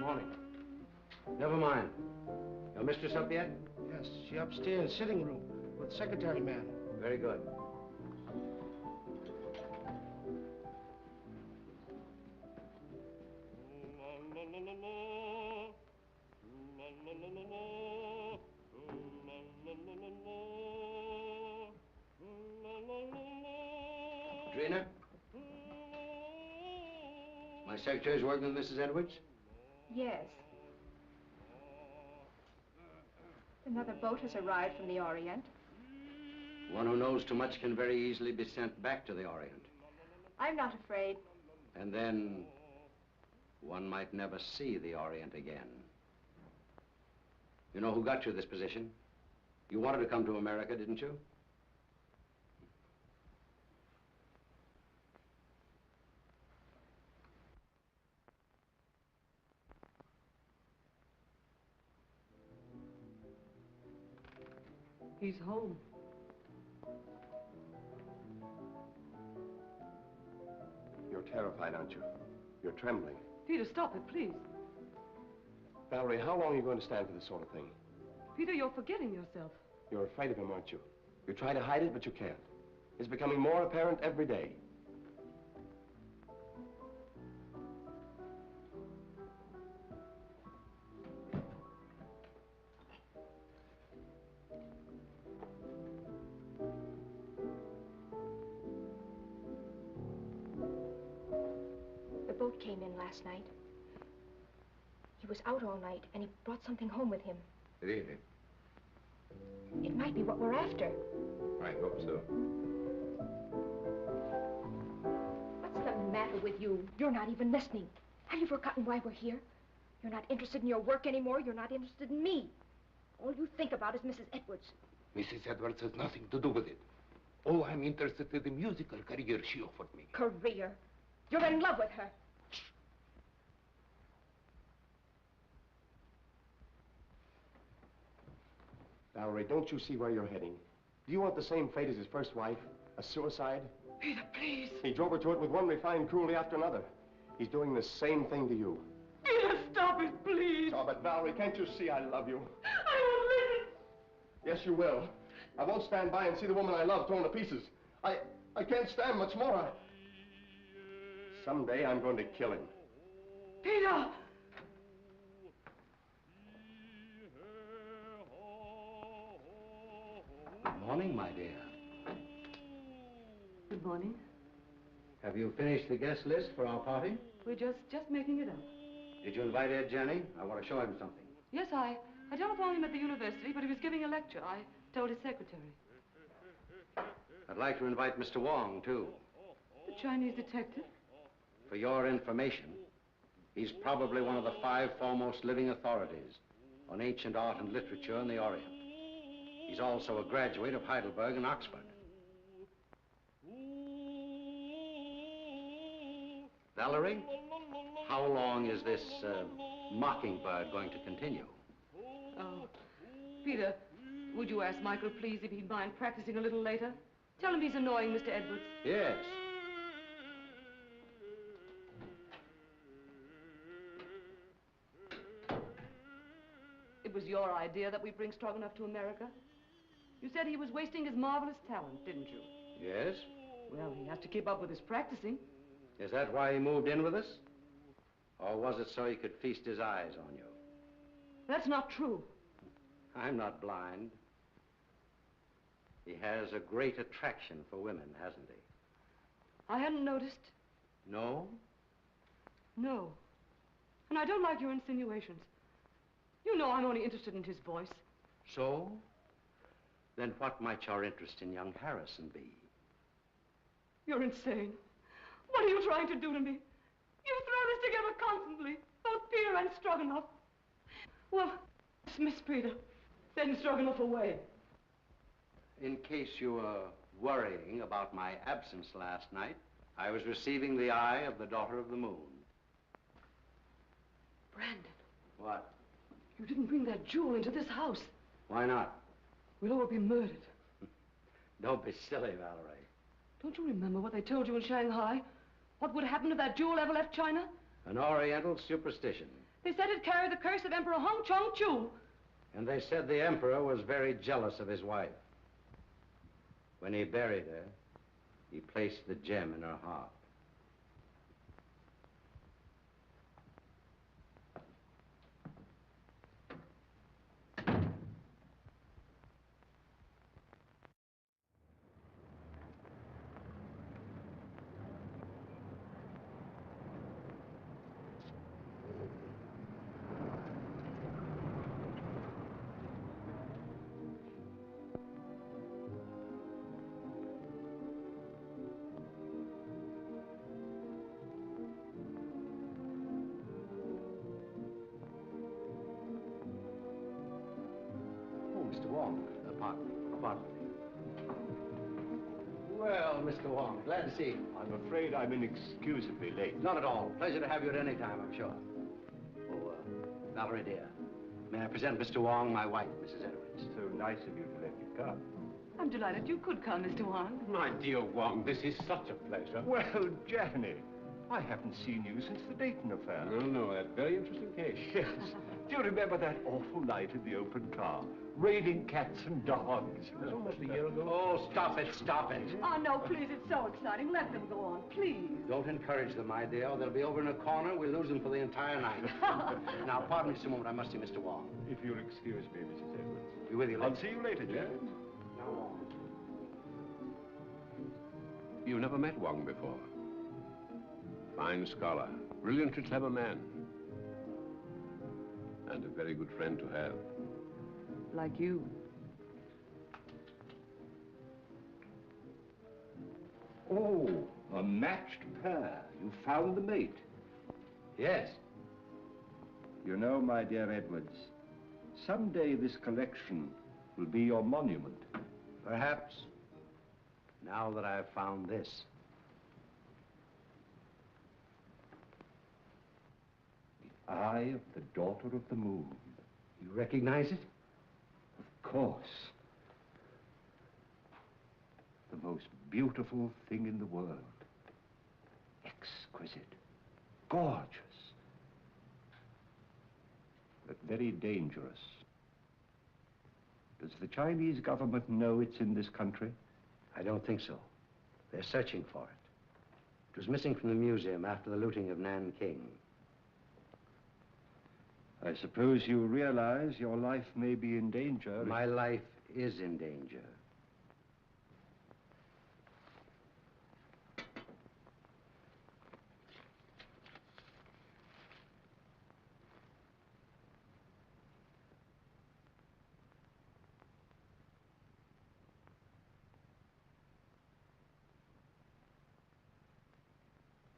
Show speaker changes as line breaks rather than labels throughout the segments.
morning.
Never mind. Your mistress up yet?
Yes, she upstairs, sitting room, with secretary man.
Very good. Trina? My secretary's working with Mrs. Edwards?
Yes. Another boat has arrived from the Orient.
One who knows too much can very easily be sent back to the Orient.
I'm not afraid.
And then one might never see the Orient again. You know who got you this position? You wanted to come to America, didn't you?
He's home.
You're terrified, aren't you? You're trembling.
Peter, stop it, please.
Valerie, how long are you going to stand for this sort of thing?
Peter, you're forgetting yourself.
You're afraid of him, aren't you? You try to hide it, but you can't. It's becoming more apparent every day.
The boat came in last night. He was out all night, and he brought something home with him.
Really?
It might be what we're after.
I hope so.
What's the matter with you? You're not even listening. Have you forgotten why we're here? You're not interested in your work anymore. You're not interested in me. All you think about is Mrs. Edwards.
Mrs. Edwards has nothing to do with it. Oh, I'm interested in the musical career she offered me.
Career? You're in love with her.
Valerie, don't you see where you're heading? Do you want the same fate as his first wife? A suicide?
Peter, please.
He drove her to it with one refined cruelty after another. He's doing the same thing to you.
Peter, stop it, please.
Oh, but Valerie, can't you see I love you?
I won't listen.
Yes, you will. I won't stand by and see the woman I love torn to pieces. I can't stand much more. Someday I'm going to kill him.
Peter!
Good morning, my dear.
Good morning.
Have you finished the guest list for our party?
We're just making it up.
Did you invite Ed Jenny? I want to show him something.
Yes, I telephoned him at the university, but he was giving a lecture. I told his secretary.
I'd like to invite Mr. Wong, too.
The Chinese detective?
For your information, he's probably one of the 5 foremost living authorities on ancient art and literature in the Orient. He's also a graduate of Heidelberg and Oxford. Valerie, how long is this mockingbird going to continue?
Oh, Peter, would you ask Michael, please, if he'd mind practicing a little later? Tell him he's annoying Mr. Edwards.
Yes.
It was your idea that we bring Stroganoff to America. You said he was wasting his marvelous talent, didn't you?
Yes?
Well, he has to keep up with his practicing.
Is that why he moved in with us? Or was it so he could feast his eyes on you?
That's not true.
I'm not blind. He has a great attraction for women, hasn't he?
I hadn't noticed.
No?
No. And I don't like your insinuations. You know I'm only interested in his voice.
So? Then what might your interest in young Harrison be?
You're insane. What are you trying to do to me? You throw this together constantly, both Peter and Stroganoff. Well, dismiss Peter, send Stroganoff away.
In case you were worrying about my absence last night, I was receiving the eye of the daughter of the moon.
Brandon.
What?
You didn't bring that jewel into this house.
Why not?
We'll all be murdered.
Don't be silly, Valerie.
Don't you remember what they told you in Shanghai? What would happen if that jewel ever left China?
An Oriental superstition.
They said it carried the curse of Emperor Hong Chong-chu.
And they said the emperor was very jealous of his wife. When he buried her, he placed the gem in her heart. Mr. Wong, pardon me. Well, Mr. Wong, glad to see you.
I'm afraid I'm inexcusably late.
Not at all. Pleasure to have you at any time, I'm sure. Oh, Valerie, dear, may I present Mr. Wong, my wife, Mrs. Edwards.
So nice of you to let me come.
I'm delighted you could come, Mr. Wong.
My dear Wong, this is such a pleasure. Well, Jenny, I haven't seen you since the Dayton affair.
No, that very interesting case.
Yes. Do you remember that awful night in the open car? Raining cats and dogs.
It was almost a year ago.
Oh, stop it, stop it.
Oh, no, please, it's so exciting. Let them go on, please.
Don't encourage them, my dear. They'll be over in a corner. We'll lose them for the entire night. Now, pardon me just a moment. I must see Mr. Wong.
If you'll excuse me, Mrs. Edwards.
Be with you later.
I'll see you later, Jen.
Now, Wong.
You never met Wong before. Fine scholar, brilliantly clever man. And a very good friend to have.
Like you.
Oh, a matched pair. You found the mate.
Yes.
You know, my dear Edwards, someday this collection will be your monument.
Perhaps. Now that I've found this.
The eye of the daughter of the moon.
You recognize it?
Of course. The most beautiful thing in the world. Exquisite. Gorgeous. But very dangerous. Does the Chinese government know it's in this country?
I don't think so. They're searching for it. It was missing from the museum after the looting of Nanking.
I suppose you realize your life may be in danger.
My life is in danger.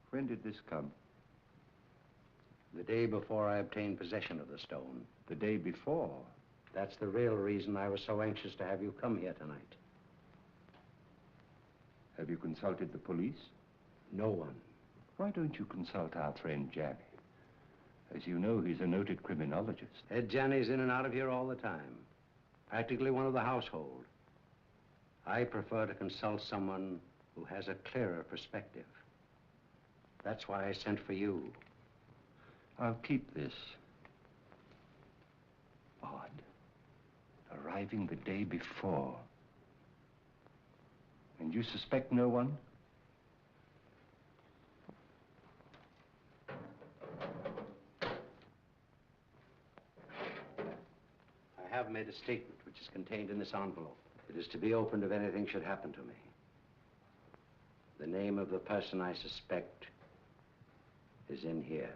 When did this come?
The day before I obtained possession of the stone.
The day before.
That's the real reason I was so anxious to have you come here tonight.
Have you consulted the police?
No one.
Why don't you consult our friend Janny? As you know, he's a noted criminologist.
Ed Janney's in and out of here all the time. Practically one of the household. I prefer to consult someone who has a clearer perspective. That's why I sent for you.
I'll keep this. Odd. Arriving the day before. And you suspect no one?
I have made a statement which is contained in this envelope. It is to be opened if anything should happen to me. The name of the person I suspect is in here.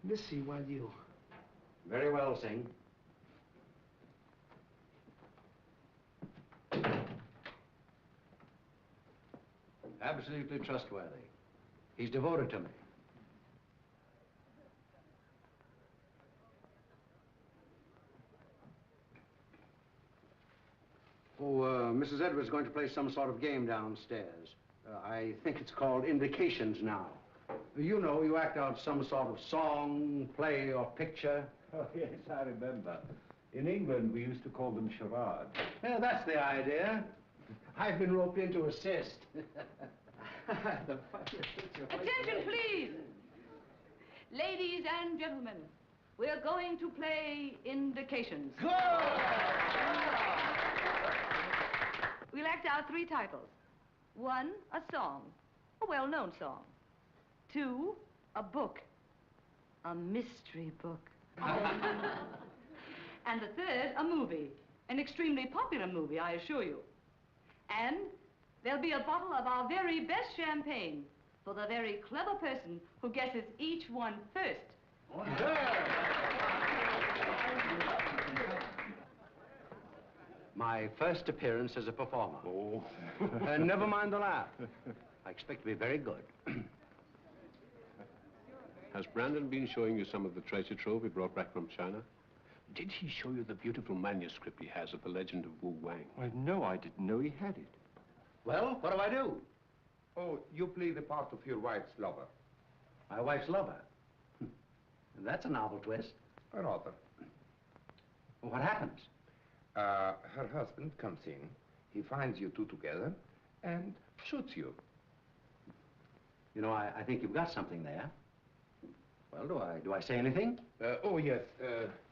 Missy, while you...
Very well, Singh. Absolutely trustworthy. He's devoted to me. Oh, Mrs. Edwards is going to play some sort of game downstairs. I think it's called Indications now. You know, you act out some sort of song, play, or picture.
Oh, yes, I remember. In England, we used to call them charades.
Yeah, that's the idea. I've been roped in to assist.
Attention, please. Ladies and gentlemen, we are going to play indications. We'll act out 3 titles. 1, a song, a well-known song. 2, a book, a mystery book. And the 3rd, a movie, an extremely popular movie, I assure you. And there'll be a bottle of our very best champagne for the very clever person who guesses each one first.
My first appearance as a performer.
Oh.
Never mind the laugh. I expect to be very good.
Has Brandon been showing you some of the treasure trove he brought back from China? Did he show you the beautiful manuscript he has of the legend of Wu Wang?
Why, no, I didn't know he had it.
Well, what do I do?
Oh, you play the part of your wife's lover.
My wife's lover. That's a novel twist.
Rather.
Well, what happens?
Her husband comes in, he finds you two together, and shoots you.
You know, I think you've got something there. Well, do I say anything?
Oh, yes.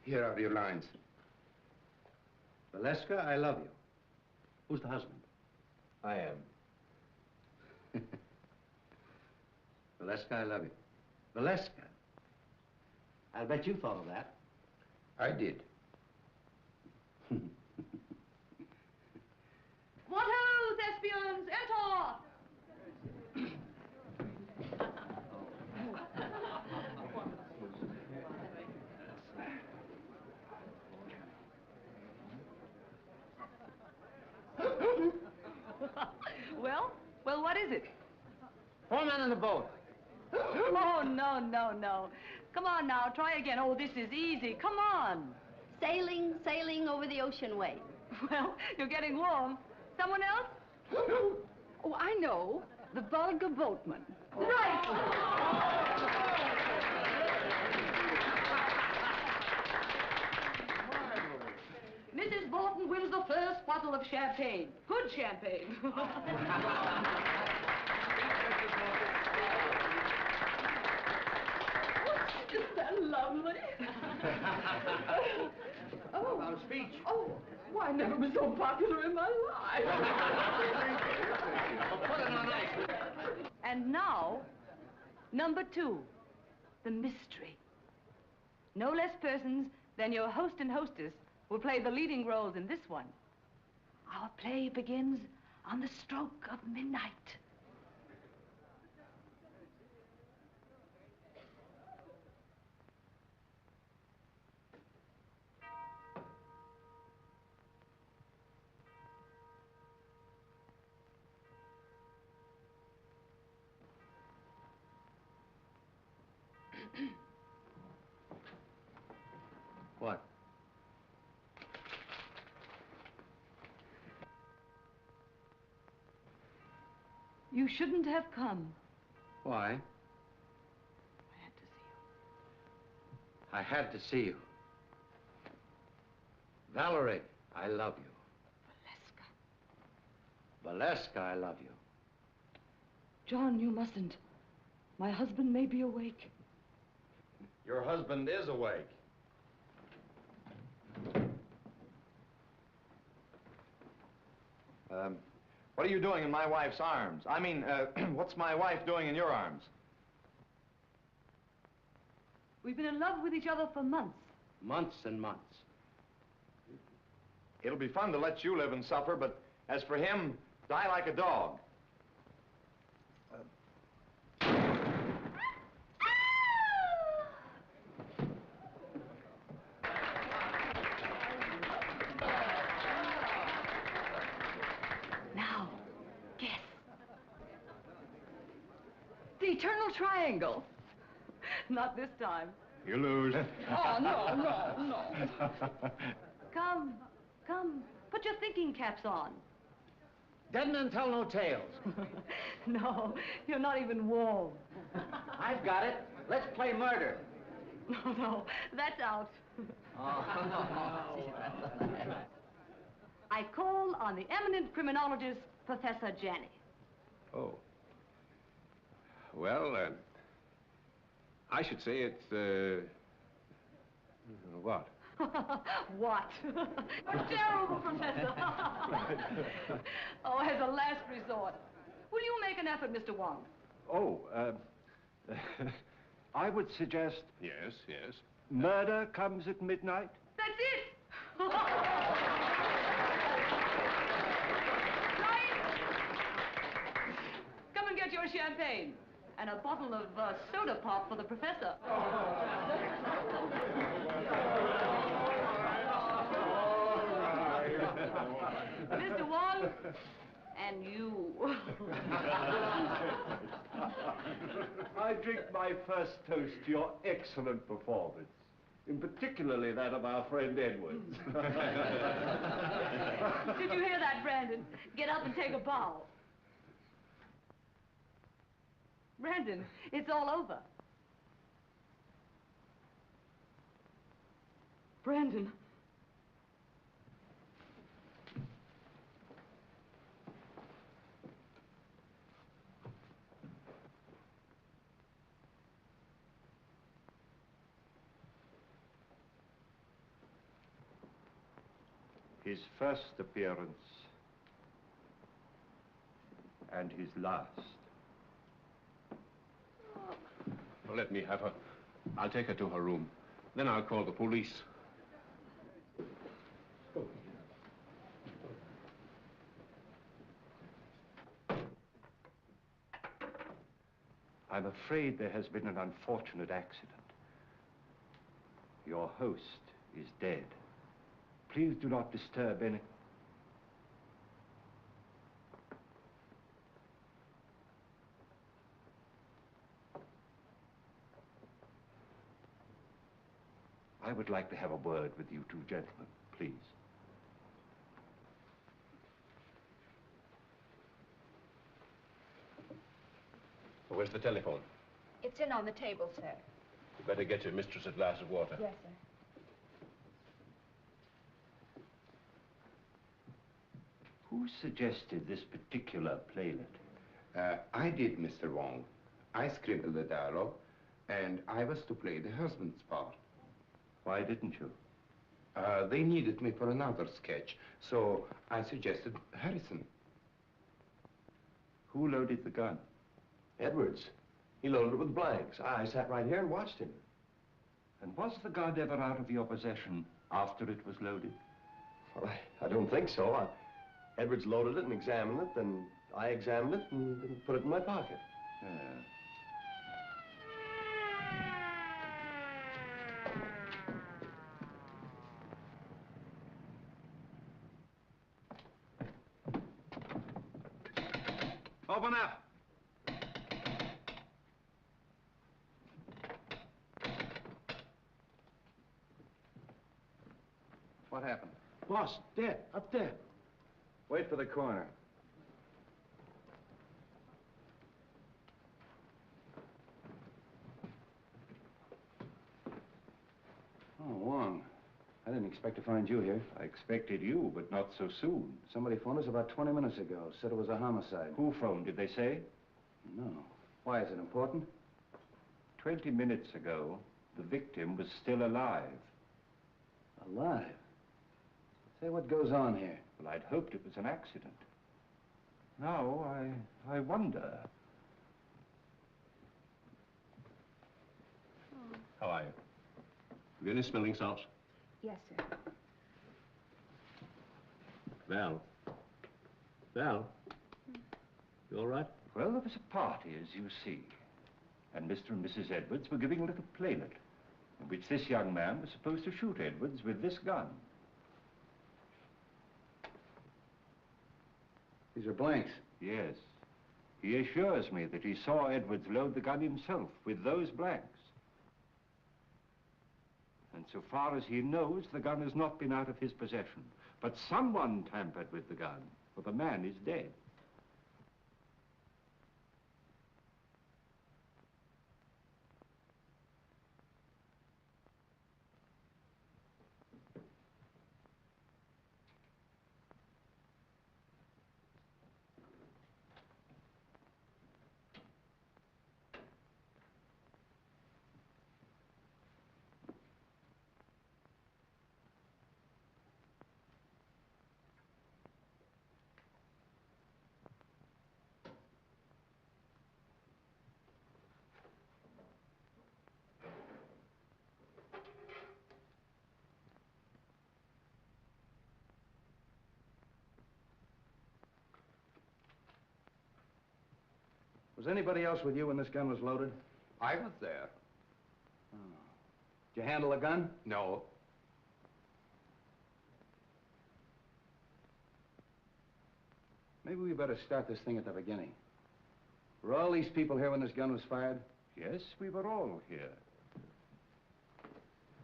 Here are your lines.
Valeska, I love you. Who's the husband?
I am.
Valeska, I love you. Valeska. I'll bet you thought of that.
I did.
What ho, thespians, enter! Well, what is it?
4 men in the boat.
Oh, no. Come on now, try again. Oh, this is easy. Come on.
Sailing over the ocean wave.
Well, you're getting warm. Someone else? Oh, I know. The vulgar boatman. Right! Mrs. Borton wins the first bottle of champagne. Good champagne. Isn't that lovely? Oh.
About a speech.
Oh, why, I never been so popular in my life.
Put it on ice.
And now, number 2, the mystery. No less persons than your host and hostess will play the leading roles in this one. Our play begins on the stroke of midnight.
What?
You shouldn't have come.
Why?
I had to see you.
I had to see you. Valerie, I love you. Valeska, I love you.
John, you mustn't. My husband may be awake.
Your husband is awake. What are you doing in my wife's arms? I mean, what's my wife doing in your arms?
We've been in love with each other for months.
Months and months.
It'll be fun to let you live and suffer, but as for him, die like a dog.
Now, guess. The eternal triangle. Not this time.
You lose.
Oh, no. Come. Put your thinking caps on.
Dead men tell no tales.
No, you're not even warm.
I've got it. Let's play murder.
No, that's out. I call on the eminent criminologist, Professor Janney.
Oh. Well, I should say it's, what?
What? You're terrible, Professor. Oh, as a last resort. Will you make an effort, Mr. Wong?
Oh, I would suggest
Yes, yes.
murder comes at midnight.
That's it! Right? Come and get your champagne. And a bottle of soda pop for the professor. Mr. Wong, and you.
I drink my first toast to your excellent performance, in particularly that of our friend Edwards.
Did you hear that, Brandon? Get up and take a bow. Brandon, it's all over. Brandon.
His first appearance and his last.
Well, let me have her. I'll take her to her room. Then I'll call the police.
I'm afraid there has been an unfortunate accident. Your host is dead. Please do not disturb any... I would like to have a word with you two gentlemen, please.
Where's the telephone?
It's in on the table, sir.
You better get your mistress a glass of water.
Yes, sir.
Who suggested this particular playlet?
I did, Mr. Wong. I scribbled the dialogue, and I was to play the husband's part.
Why didn't you?
They needed me for another sketch, so I suggested Harrison.
Who loaded the gun?
Edwards. He loaded it with blanks. I sat right here and watched him.
And was the gun ever out of your possession after it was loaded?
Well, I don't think so. Edwards loaded it and examined it, then I examined it and put it in my pocket.
Yeah.
Open up.
What happened?
Boss, dead, up there.
Wait for the coroner. Oh, Wong. I didn't expect to find you here.
I expected you, but not so soon.
Somebody phoned us about 20 minutes ago. Said it was a homicide.
Who phoned, did they say?
No. Why, is it important?
20 minutes ago, the victim was still alive.
Alive? Say, what goes on here?
Well, I'd hoped it was an accident. Now, I wonder.
How are you? Have you any smelling salts?
Yes, sir.
Val. Val? You all right?
Well, there was a party, as you see. And Mr. and Mrs. Edwards were giving a little playlet, in which this young man was supposed to shoot Edwards with this gun.
These are blanks.
Yes. He assures me that he saw Edwards load the gun himself with those blanks. And so far as he knows, the gun has not been out of his possession. But someone tampered with the gun, for the man is dead.
Was anybody else with you when this gun was loaded?
I was there.
Oh. Did you handle the gun?
No.
Maybe we better start this thing at the beginning. Were all these people here when this gun was fired?
Yes, we were all here.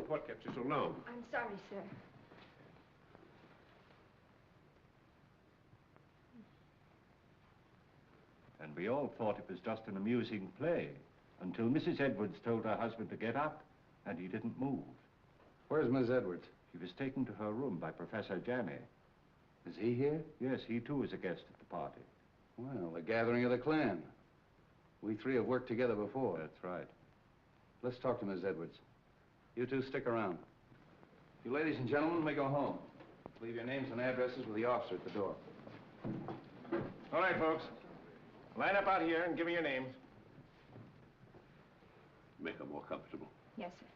What kept you so long?
I'm sorry, sir.
And we all thought it was just an amusing play until Mrs. Edwards told her husband to get up, and he didn't move.
Where's Miss Edwards?
She was taken to her room by Professor Janney.
Is he here?
Yes, he too is a guest at the party.
Well, the gathering of the clan. We three have worked together before.
That's right.
Let's talk to Miss Edwards. You two stick around. You ladies and gentlemen may go home. Leave your names and addresses with the officer at the door.
All right, folks. Line up out here and give me your names.
Make her more comfortable.
Yes, sir.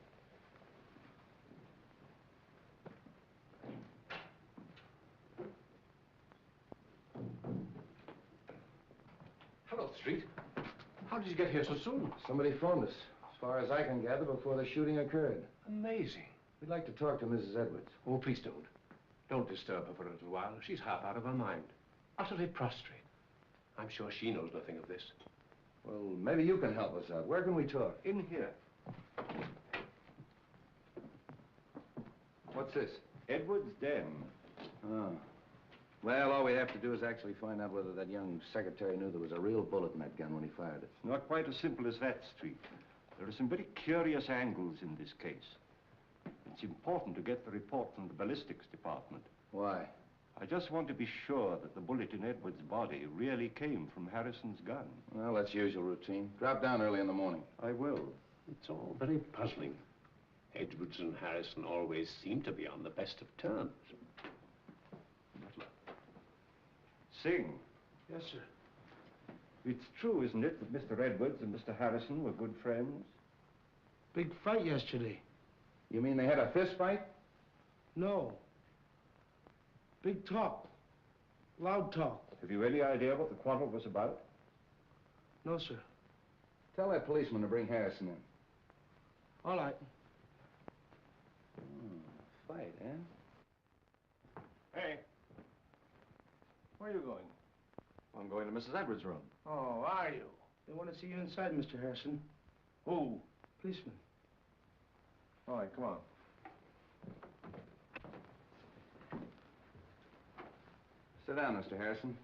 Hello, Street. How did you get here so soon?
Somebody phoned us, as far as I can gather, before the shooting occurred.
Amazing.
We'd like to talk to Mrs. Edwards.
Oh, please don't. Don't disturb her for a little while. She's half out of her mind. Utterly prostrate. I'm sure she knows nothing of this.
Well, maybe you can help us out. Where can we talk?
In here.
What's this?
Edwards' den.
Oh. Well, all we have to do is actually find out whether that young secretary knew there was a real bullet in that gun when he fired it.
It's not quite as simple as that, Street. There are some very curious angles in this case. It's important to get the report from the ballistics department.
Why?
I just want to be sure that the bullet in Edwards' body really came from Harrison's gun.
Well, that's usual routine. Drop down early in the morning.
I will.
It's all very puzzling. Edwards and Harrison always seem to be on the best of terms. Butler.
Sing.
Yes, sir.
It's true, isn't it, that Mr. Edwards and Mr. Harrison were good friends?
Big fight yesterday.
You mean they had a fist fight?
No. Big talk. Loud talk.
Have you any idea what the quarrel was about?
No, sir.
Tell that policeman to bring Harrison in.
All right.
Fight, eh?
Hey. Where are you going?
I'm going to Mrs. Edwards' room.
Oh, are you?
They want to see you inside, Mr. Harrison.
Who?
Policeman.
All right, come on.
Sit down, Mr. Harrison.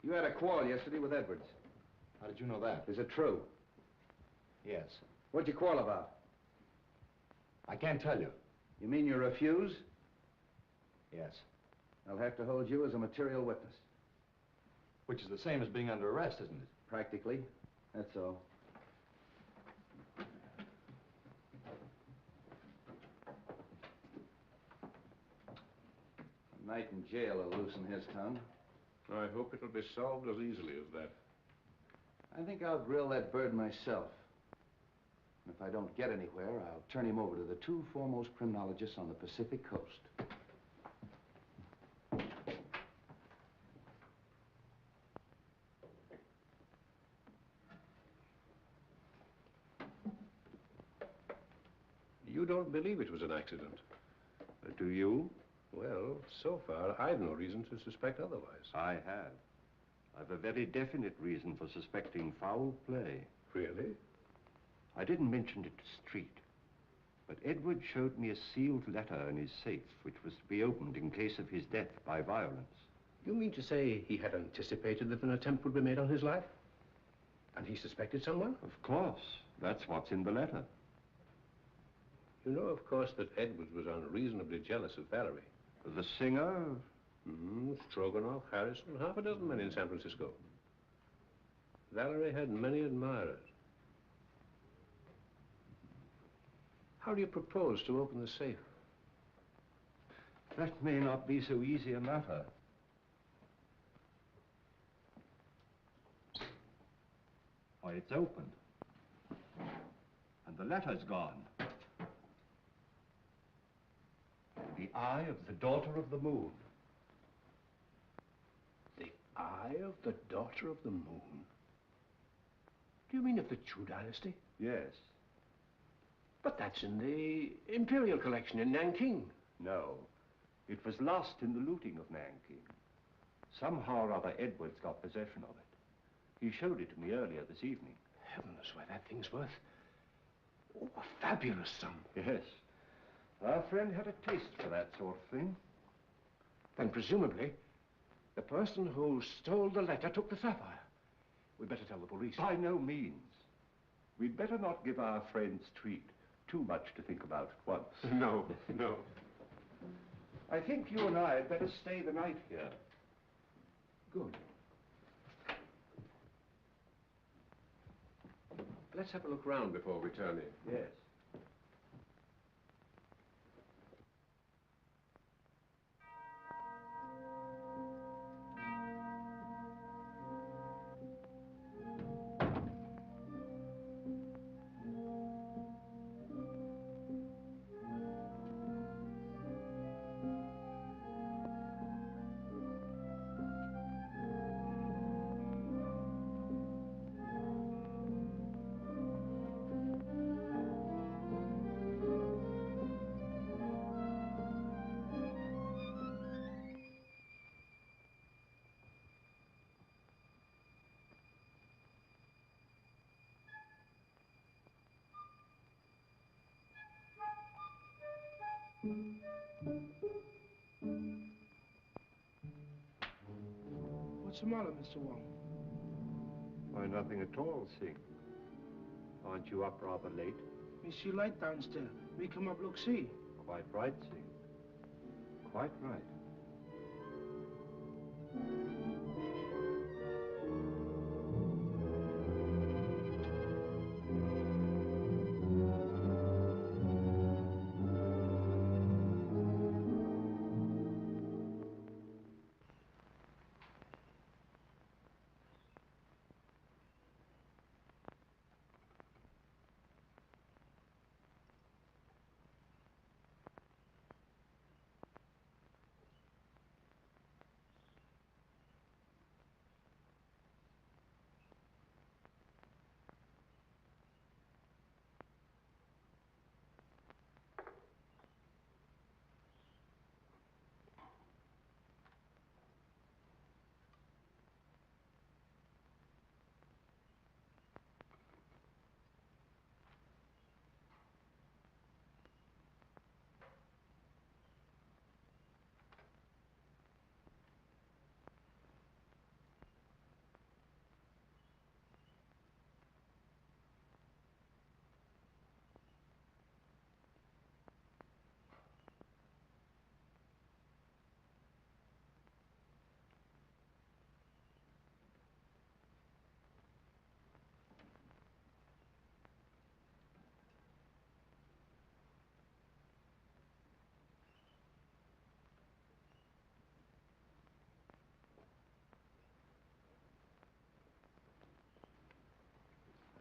You had a quarrel yesterday with Edwards.
How did you know that?
Is it true?
Yes.
What'd you quarrel about?
I can't tell you.
You mean you refuse?
Yes.
I'll have to hold you as a material witness.
Which is the same as being under arrest, isn't it?
Practically. That's all. A night in jail will loosen his tongue.
I hope it'll be solved as easily as that.
I think I'll grill that bird myself. And if I don't get anywhere, I'll turn him over to the two foremost criminologists on the Pacific Coast.
You don't believe it was an accident?
Do you?
Well, so far, I've no reason to suspect otherwise.
I have. I've a very definite reason for suspecting foul play.
Really?
I didn't mention it to Street, but Edward showed me a sealed letter in his safe, which was to be opened in case of his death by violence.
You mean to say he had anticipated that an attempt would be made on his life? And he suspected someone?
Of course. That's what's in the letter.
You know, of course, that Edwards was unreasonably jealous of Valerie.
The singer?
Stroganoff, Harrison, half a dozen men in San Francisco. Valerie had many admirers. How do you propose to open the safe?
That may not be so easy a matter. Why, it's opened. And the letter's gone. The eye of the daughter of the moon.
The eye eye of the daughter of the moon? Do you mean of the Chu dynasty?
Yes.
But that's in the Imperial collection in Nanking.
No. It was lost in the looting of Nanking. Somehow or other, Edwards got possession of it. He showed it to me earlier this evening.
Heavens, why, that thing's worth, a fabulous sum.
Yes. Our friend had a taste for that sort of thing.
Then presumably, the person who stole the letter took the sapphire. We'd better tell the police.
By no means. We'd better not give our friend's treat too much to think about at once.
No, no.
I think you and I had better stay the night here.
Good. Let's have a look round before we turn in.
Yes.
What's the matter, Mr. Wong?
Why, nothing at all, Sing. Aren't you up rather late?
Me see light downstairs. We come up look see.
Quite right, Sing. Quite right.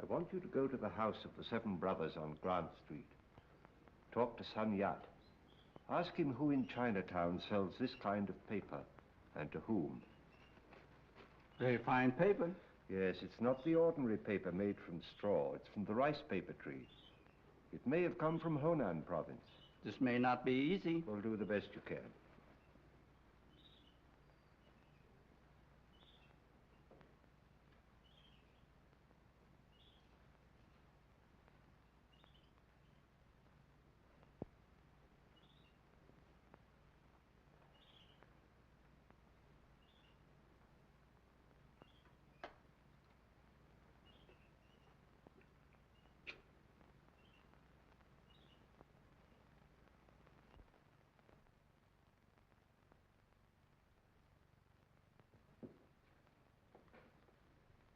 I want you to go to the house of the Seven Brothers on Grant Street. Talk to Sun Yat. Ask him who in Chinatown sells this kind of paper, and to whom.
Very fine paper.
Yes, it's not the ordinary paper made from straw. It's from the rice paper tree. It may have come from Honan province.
This may not be easy.
Well, do the best you can.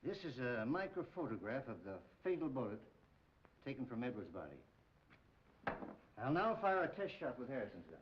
This is a microphotograph of the fatal bullet taken from Edwards' body. I'll now fire a test shot with Harrison's gun.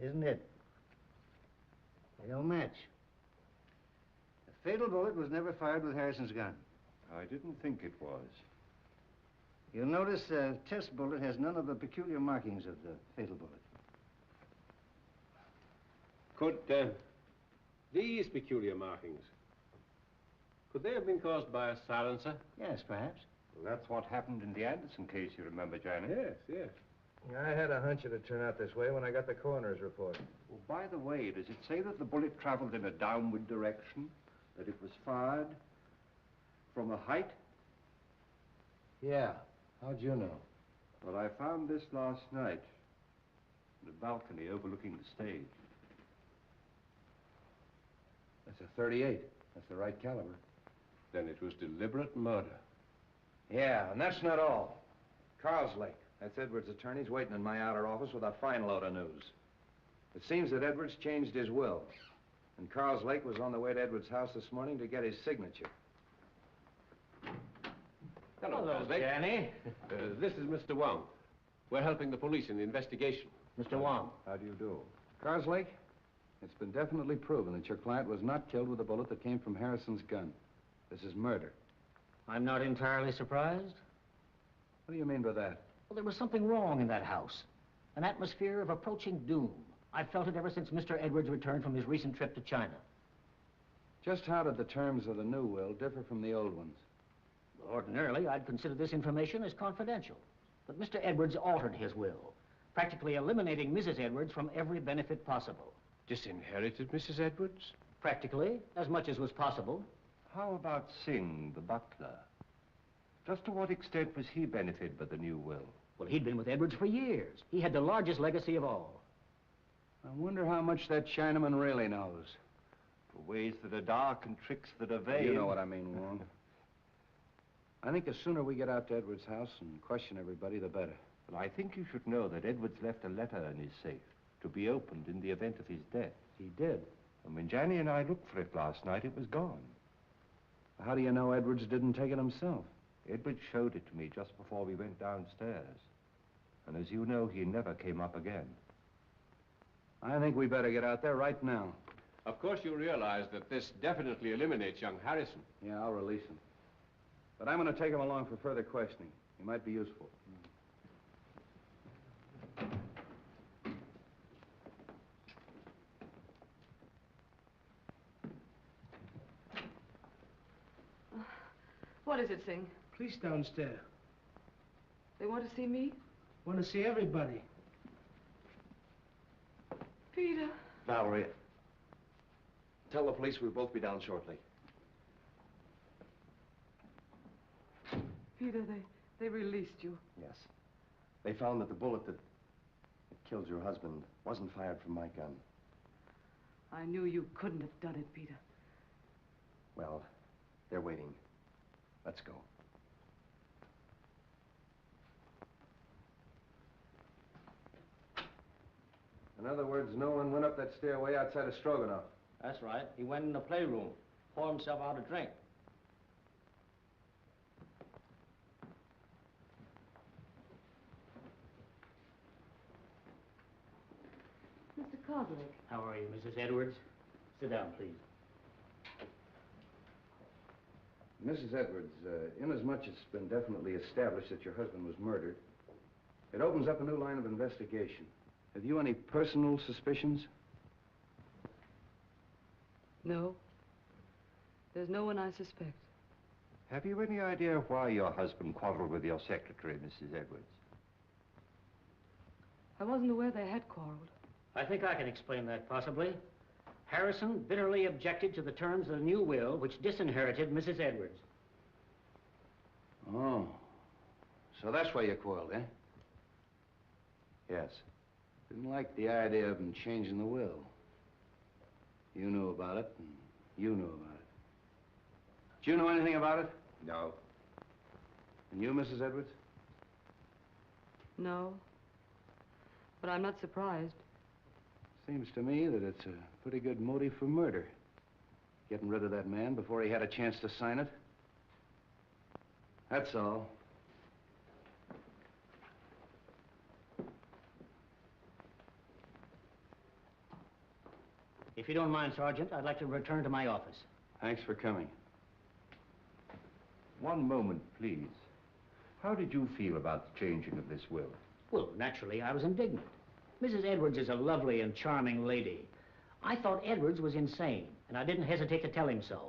isn't it? They don't match. The fatal bullet was never fired with Harrison's gun.
I didn't think it was.
You'll notice the test bullet has none of the peculiar markings of the fatal bullet.
Could these peculiar markings, could they have been caused by a silencer?
Yes, perhaps.
Well, that's what happened in the Anderson case, you remember, Johnny?
Yes, yes.
I had a hunch it'd turn out this way when I got the coroner's report.
Well, by the way, does it say that the bullet traveled in a downward direction? That it was fired from a height?
Yeah. How'd you know?
Well, I found this last night in the balcony overlooking the stage.
That's a .38. That's the right caliber.
Then it was deliberate murder.
Yeah, and that's not all. Carslake, that's Edwards' attorney's waiting in my outer office with a fine load of news. It seems that Edwards changed his will, and Carslake was on the way to Edwards' house this morning to get his signature.
Hello,
Carslake.
Danny. This is Mr. Wong. We're helping the police in the investigation.
Mr. Wong.
How do you do? Carslake, it's been definitely proven that your client was not killed with a bullet that came from Harrison's gun. This is murder.
I'm not entirely surprised.
What do you mean by that?
Well, there was something wrong in that house. An atmosphere of approaching doom. I've felt it ever since Mr. Edwards returned from his recent trip to China.
Just how did the terms of the new will differ from the old ones?
Ordinarily, I'd consider this information as confidential. But Mr. Edwards altered his will, practically eliminating Mrs. Edwards from every benefit possible.
Disinherited Mrs. Edwards?
Practically, as much as was possible.
How about Singh, the butler? Just to what extent was he benefited by the new will?
Well, he'd been with Edwards for years. He had the largest legacy of all.
I wonder how much that Chinaman really knows.
For ways that are dark and tricks that are vain.
You know what I mean, Wong. I think the sooner we get out to Edwards' house and question everybody, the better.
Well, I think you should know that Edwards left a letter in his safe to be opened in the event of his death.
He did.
And when Johnny and I looked for it last night, it was gone.
How do you know Edwards didn't take it himself?
Edwards showed it to me just before we went downstairs. And as you know, he never came up again.
I think we better get out there right now.
Of course you realize that this definitely eliminates young Harrison.
Yeah, I'll release him. But I'm going to take him along for further questioning. He might be useful.
What is it, Singh?
Police downstairs.
They want to see me?
Want to see everybody.
Peter.
Valerie, tell the police we'll both be down shortly.
Peter, they released you.
Yes. They found that the bullet that killed your husband wasn't fired from my gun.
I knew you couldn't have done it, Peter.
Well, they're waiting. Let's go.
In other words, no one went up that stairway outside of Stroganoff.
That's right. He went in the playroom, poured himself out a drink.
Mr. Carslake.
How are you, Mrs. Edwards? Sit down, please.
Mrs. Edwards, inasmuch it's been definitely established that your husband was murdered, it opens up a new line of investigation. Have you any personal suspicions?
No. There's no one I suspect.
Have you any idea why your husband quarreled with your secretary, Mrs. Edwards?
I wasn't aware they had quarreled.
I think I can explain that, possibly. Harrison bitterly objected to the terms of the new will, which disinherited Mrs. Edwards.
Oh. So that's why you quarreled, eh?
Yes.
Didn't like the idea of him changing the will. You knew about it, and you knew about it. Did you know anything about it?
No.
And you, Mrs. Edwards?
No. But I'm not surprised.
Seems to me that it's a pretty good motive for murder. Getting rid of that man before he had a chance to sign it. That's all.
If you don't mind, Sergeant, I'd like to return to my office.
Thanks for coming.
One moment, please. How did you feel about the changing of this will?
Well, naturally, I was indignant. Mrs. Edwards is a lovely and charming lady. I thought Edwards was insane, and I didn't hesitate to tell him so.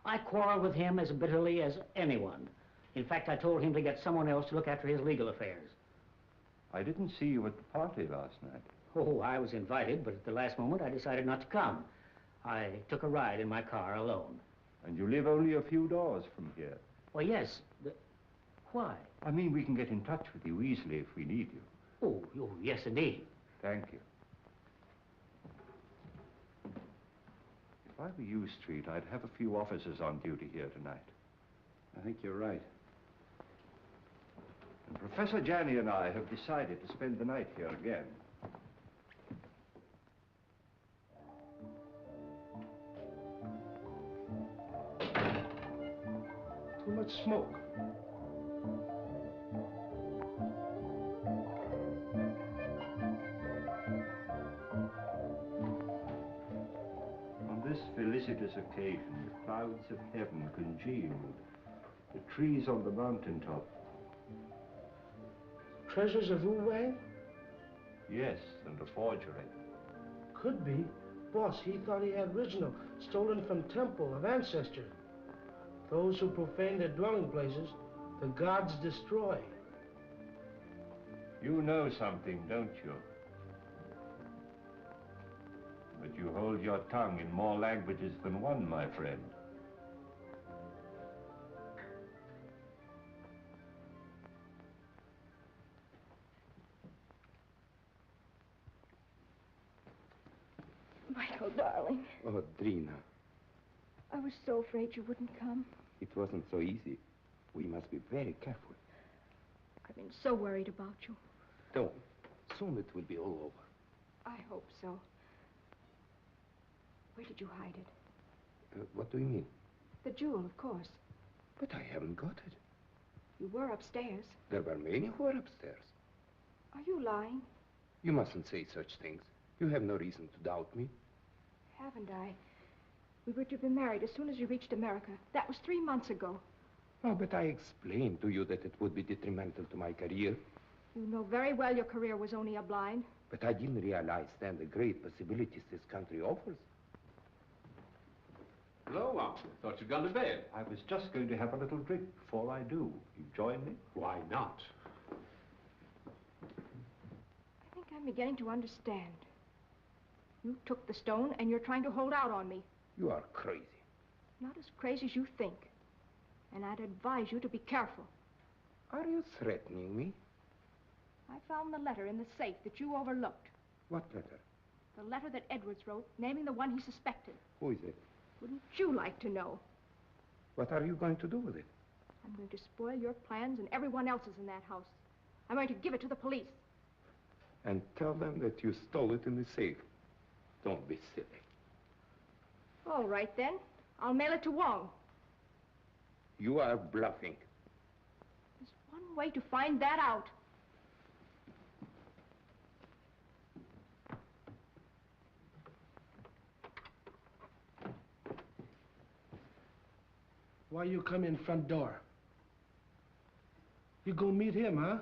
I quarreled with him as bitterly as anyone. In fact, I told him to get someone else to look after his legal affairs.
I didn't see you at the party last night.
Oh, I was invited, but at the last moment, I decided not to come. I took a ride in my car alone.
And you live only a few doors from here.
Well, yes. Why?
I mean, we can get in touch with you easily if we need you.
Oh, yes, indeed.
Thank you. If I were you, Street, I'd have a few officers on duty here tonight.
I think you're right.
And Professor Janney and I have decided to spend the night here again.
Too much smoke.
On this felicitous occasion, the clouds of heaven congealed. The trees on the mountaintop.
Treasures of Wu Wang?
Yes, and a forgery.
Could be. Boss, he thought he had original, stolen from temple of ancestors. Those who profane their dwelling places, the gods destroy.
You know something, don't you? But you hold your tongue in more languages than one, my friend.
Michael, darling,
Oh, Drina,
I was so afraid you wouldn't come.
it wasn't so easy. We must be very careful.
I've been so worried about you.
Don't. Soon it will be all over.
I hope so. Where did you hide it?
What do you mean?
The jewel, of course.
But I haven't got it.
You were upstairs.
There were many who were upstairs.
Are you lying?
You mustn't say such things. You have no reason to doubt me.
Haven't I? We were to be married as soon as you reached America. That was 3 months ago.
Oh, but I explained to you that it would be detrimental to my career.
You know very well your career was only a blind.
But I didn't realize then the great possibilities this country offers.
Hello, Wong. Thought you'd gone to bed.
I was just going to have a little drink before I do. You join me?
Why not?
I think I'm beginning to understand. You took the stone and you're trying to hold out on me.
You are crazy.
Not as crazy as you think. And I'd advise you to be careful.
Are you threatening me?
I found the letter in the safe that you overlooked.
What letter?
The letter that Edwards wrote, naming the one he suspected.
Who is it?
Wouldn't you like to know?
What are you going to do with it?
I'm going to spoil your plans and everyone else's in that house. I'm going to give it to the police.
And tell them that you stole it in the safe. Don't be silly.
All right, then. I'll mail it to Wong.
You are bluffing.
There's one way to find that out.
Why you come in front door? You go meet him, huh?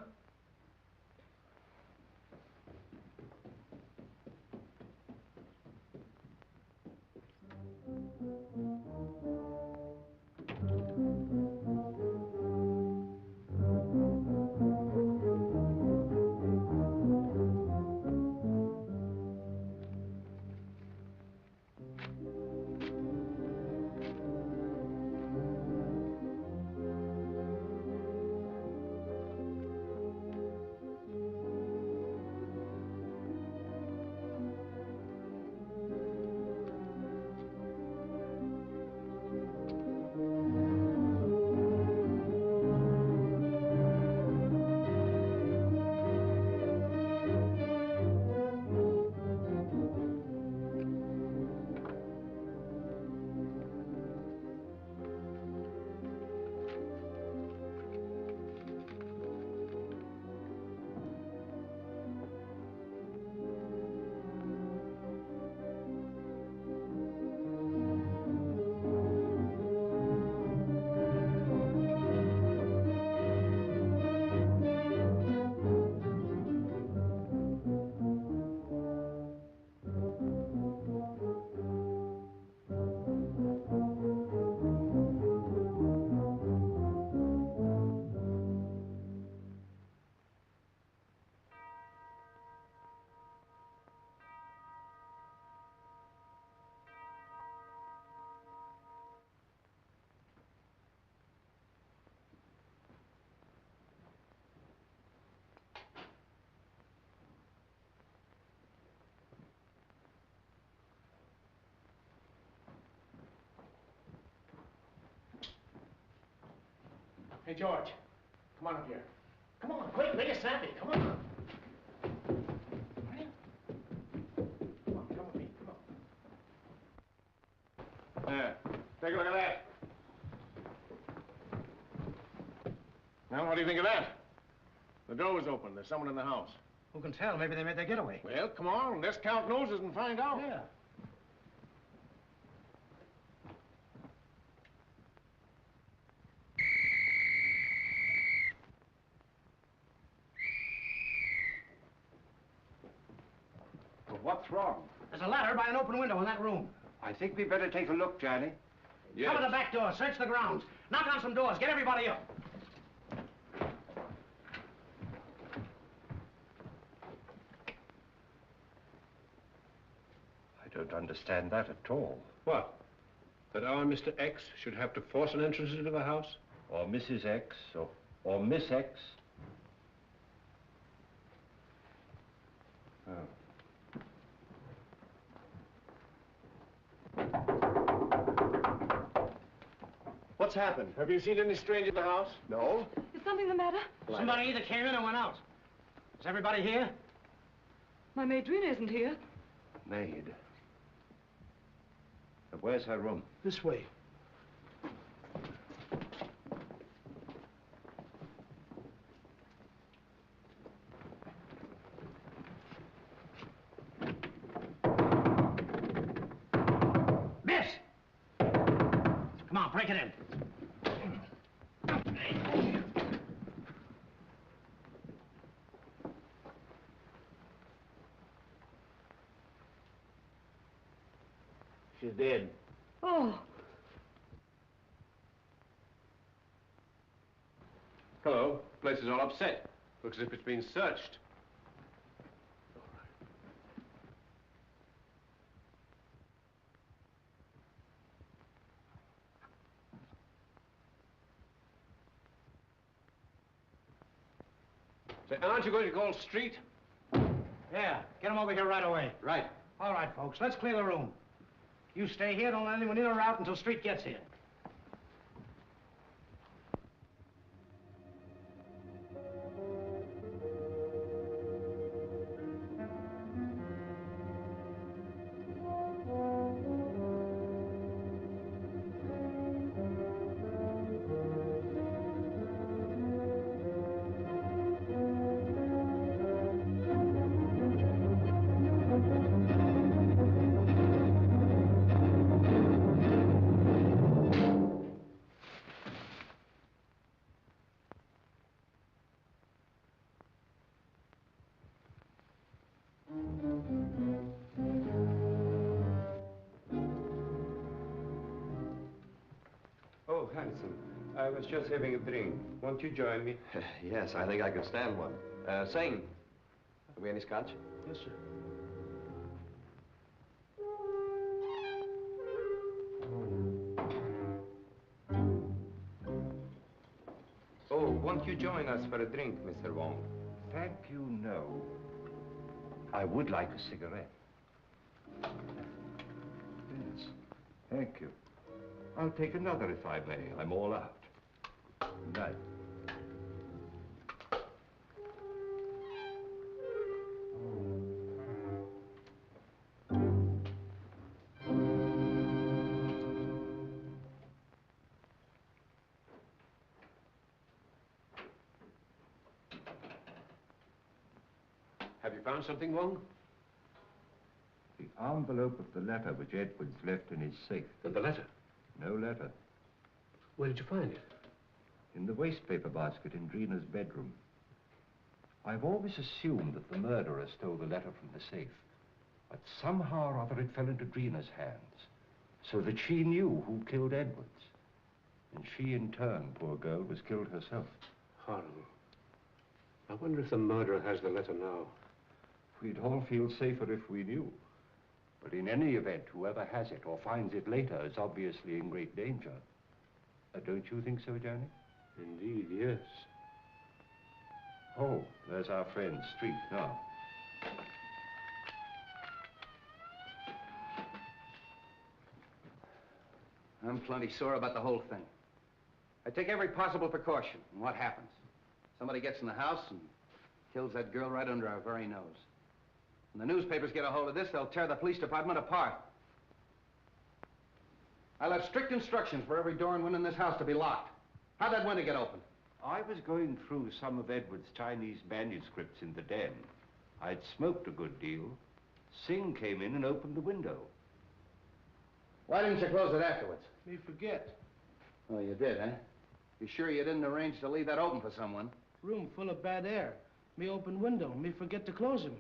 Hey, George, come on up here. Come on, quick, make it snappy. Come on. Come on, come with me. Come on.
There. Take a look at that. Now, what do you think of that? The door was open. There's someone in the house.
Who can tell? Maybe they made their getaway.
Well, come on. Let's count noses and find out.
Yeah.
Well, what's wrong?
There's a ladder by an open window in that room.
I think we better take a look, Johnny.
Yes. Cover the back door. Search the grounds. Knock on some doors. Get everybody up.
I don't understand that at all.
What? That our Mr. X should have to force an entrance into the house?
Or Mrs. X, or Miss X. Oh.
What's happened? Have you seen any stranger in the house? No.
Is something the matter?
Somebody either came in or went out. Is everybody here?
My maid Drina isn't here.
Maid. Where's her room?
This way.
Miss! Come on, break it in. She's dead.
Oh.
Hello. Place is all upset. Looks as if it's been searched. Say, aren't you going to call Street?
Yeah, get them over here right away.
Right.
All right, folks, let's clear the room. You stay here, don't let anyone in or out until Street gets here.
Oh, handsome. I was just having a drink. Won't you join me?
Yes, I think I could stand one. Sane. Have we any scotch?
Yes, sir.
Oh, won't you join us for a drink, Mr. Wong?
Thank you, no. I would like a cigarette. Yes, thank you. I'll take another if I may. I'm all out. Good night.
Have you found something, Wong?
The envelope of the letter which Edwards left in his safe.
And the letter?
No letter.
Where did you find it?
In the wastepaper basket in Drina's bedroom. I've always assumed that the murderer stole the letter from the safe. But somehow or other it fell into Drina's hands, so that she knew who killed Edwards. And she, in turn, poor girl, was killed herself.
Horrible. I wonder if the murderer has the letter now.
We'd all feel safer if we knew. But in any event, whoever has it or finds it later is obviously in great danger. Don't you think so, Johnny?
Indeed, yes.
Oh, there's our friend, Street, now.
I'm plenty sore about the whole thing.
I take every possible precaution. And what happens? Somebody gets in the house and kills that girl right under our very nose. When the newspapers get a hold of this, they'll tear the police department apart. I'll have strict instructions for every door and window in this house to be locked. How'd that window get open?
I was going through some of Edward's Chinese manuscripts in the den. I'd smoked a good deal. Singh came in and opened the window.
Why didn't you close it afterwards?
Me forget.
Oh, you did, eh? You sure you didn't arrange to leave that open for someone?
Room full of bad air. Me open window. Me forget to close him.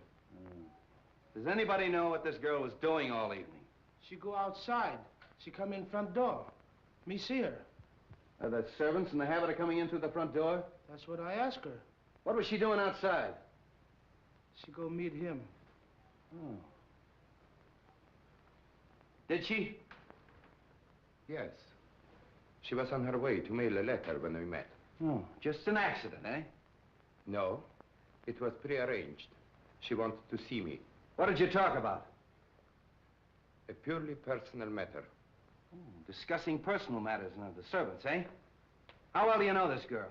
Does anybody know what this girl was doing all evening?
She go outside. She come in front door. Me see her.
Are the servants in the habit of coming in through the front door?
That's what I ask her.
What was she doing outside?
She go meet him.
Oh. Did she?
Yes. She was on her way to mail a letter when we met.
Oh, just an accident, eh?
No, it was prearranged. She wanted to see me.
What did you talk about?
A purely personal matter.
Oh, discussing personal matters now, the servants, eh? How well do you know this girl?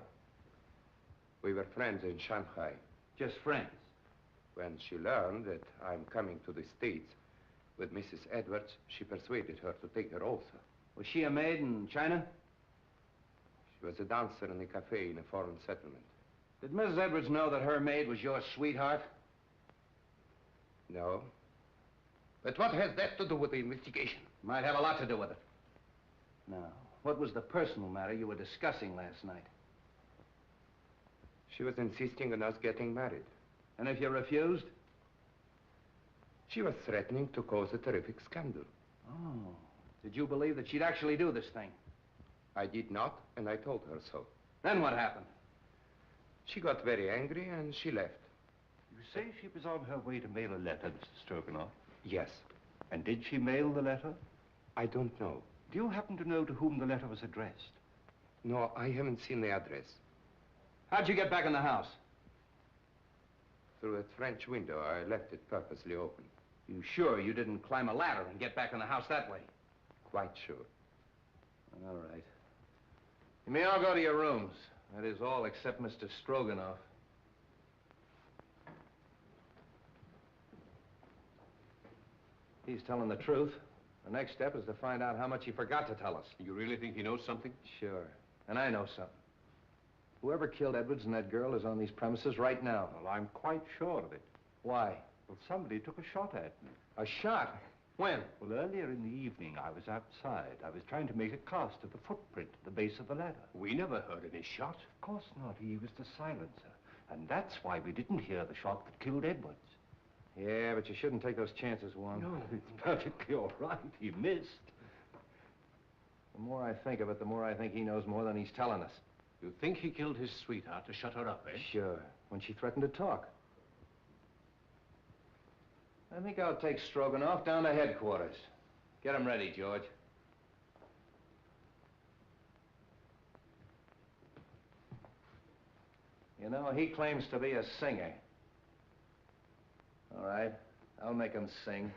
We were friends in Shanghai.
Just friends?
When she learned that I'm coming to the States with Mrs. Edwards, she persuaded her to take her also.
Was she a maid in China?
She was a dancer in a cafe in a foreign settlement.
Did Mrs. Edwards know that her maid was your sweetheart?
No. But what has that to do with the investigation?
Might have a lot to do with it. Now, what was the personal matter you were discussing last night?
She was insisting on us getting married.
And if you refused?
She was threatening to cause a terrific scandal.
Oh. Did you believe that she'd actually do this thing?
I did not, and I told her so.
Then what happened?
She got very angry, and she left.
You say she was on her way to mail a letter, Mr. Stroganoff?
Yes.
And did she mail the letter?
I don't know.
Do you happen to know to whom the letter was addressed?
No, I haven't seen the address.
How'd you get back in the house?
Through a French window. I left it purposely open.
You sure you didn't climb a ladder and get back in the house that way?
Quite sure.
All right. You may all go to your rooms. That is all except Mr. Stroganoff. He's telling the truth. The next step is to find out how much he forgot to tell us.
You really think he knows something?
Sure. And I know something. Whoever killed Edwards and that girl is on these premises right now.
Well, I'm quite sure of it.
Why?
Well, somebody took a shot at me.
A shot? When?
Well, earlier in the evening, I was outside. I was trying to make a cast of the footprint at the base of the ladder.
We never heard any shot.
Of course not. He was the silencer. And that's why we didn't hear the shot that killed Edwards.
Yeah, but you shouldn't take those chances, Wong.
No, it's perfectly all right. He missed.
The more I think of it, the more I think he knows more than he's telling us.
You think he killed his sweetheart to shut her up, eh?
Sure. When she threatened to talk. I think I'll take Stroganoff down to headquarters. Get him ready, George. You know, he claims to be a singer. All right, I'll make him sing.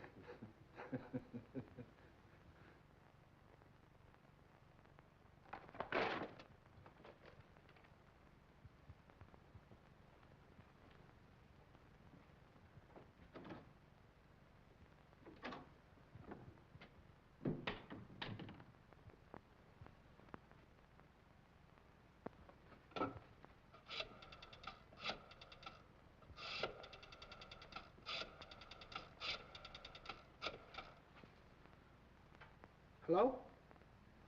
Hello?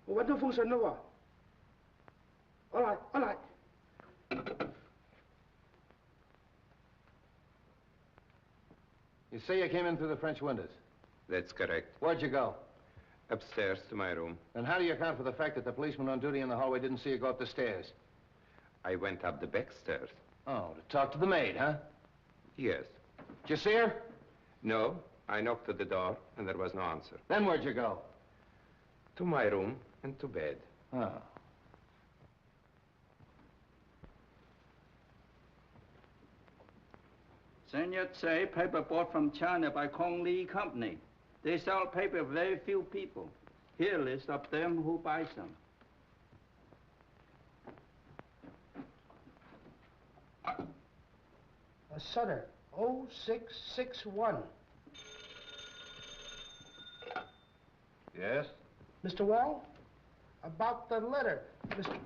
What the fuck's Nova? All right, all right.
You say you came in through the French windows?
That's correct.
Where'd you go?
Upstairs to my room.
Then how do you account for the fact that the policeman on duty in the hallway didn't see you go up the stairs?
I went up the back stairs.
Oh, to talk to the maid, huh?
Yes.
Did you see her?
No, I knocked at the door, and there was no answer.
Then where'd you go?
To my room and to bed.
Oh.
Sun Yat-say paper bought from China by Kong Lee Company. They sell paper to very few people. Here a list of them who buy some.
Sutter, 0661.
Yes?
Mr. Wong? About the letter, Mr.